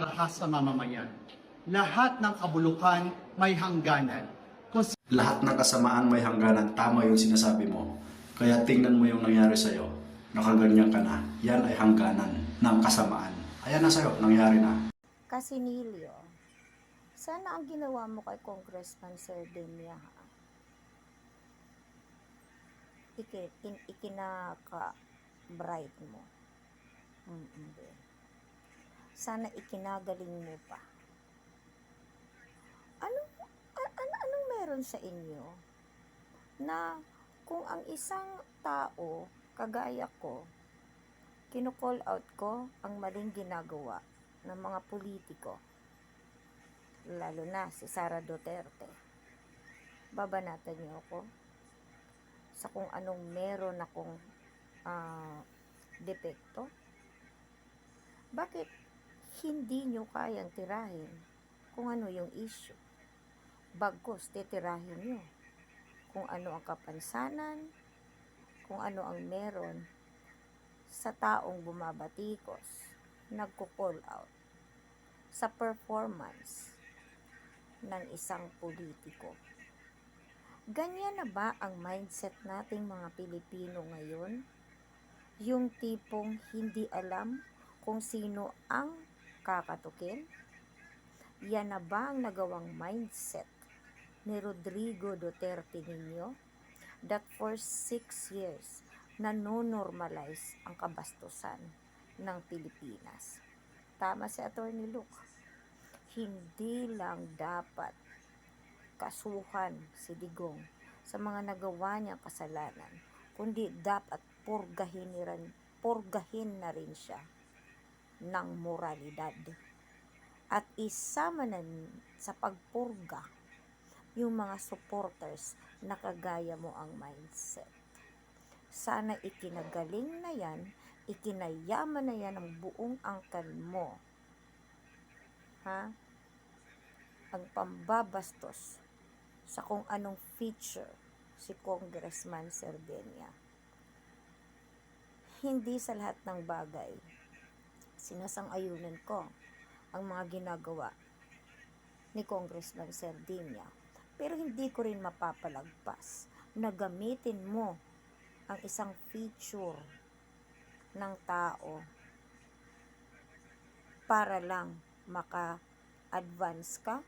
Para sa mamamayan. Lahat ng kabulukan may hangganan. Lahat ng kasamaan may hangganan. Tama yung sinasabi mo. Kaya tingnan mo yung nangyari sa'yo. Nakaganyan ka na. Yan ay hangganan ng kasamaan. Ayan na sa'yo, nangyari na. Casinilio, sana ang ginawa mo kay Congressman Sardinia, ikinaka-bright mo. Sana ikinagaling mo pa. Anong meron sa inyo na kung ang isang tao, kagaya ko, kino-call out ko ang maling ginagawa ng mga politiko, lalo na si Sara Duterte, babanatan niyo ako sa kung anong meron akong depekto? Bakit hindi nyo kayang tirahin kung ano yung issue? Bagkus titirahin nyo kung ano ang kapansanan, kung ano ang meron sa taong bumabatikos, nagko-call out sa performance ng isang politiko. Ganyan na ba ang mindset nating mga Pilipino ngayon? Yung tipong hindi alam kung sino ang kakatukin? Yan na ba ang nagawang mindset ni Rodrigo Duterte ninyo? That for 6 years, nanonormalize ang kabastusan ng Pilipinas. Tama si Atty. Luke. Hindi lang dapat kasuhan si Digong sa mga nagawa niyang kasalanan, kundi dapat purgahin na rin siya ng moralidad. At isama na sa pagpurga yung mga supporters na kagaya mo ang mindset. Sana ikinagaling na yan, ikinayaman na yan ng buong angkan mo. Ang pambabastos sa kung anong feature si Congressman Sardinia. Hindi sa lahat ng bagay sinasang-ayunan ko ang mga ginagawa ni Congressman Sardinia. Pero hindi ko rin mapapalagpas na gamitin mo ang isang feature ng tao para lang maka-advance ka,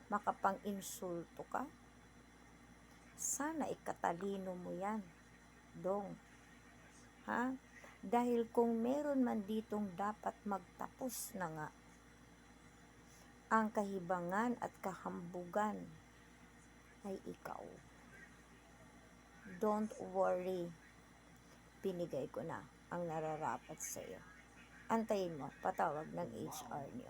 makapang-insulto ka. Sana ikatalino mo yan, dong. Dahil kung meron man ditong dapat magtapos na nga, ang kahibangan at kahambugan ay ikaw. Don't worry, binigay ko na ang nararapat sa iyo. Antayin mo, patawag ng HR niyo.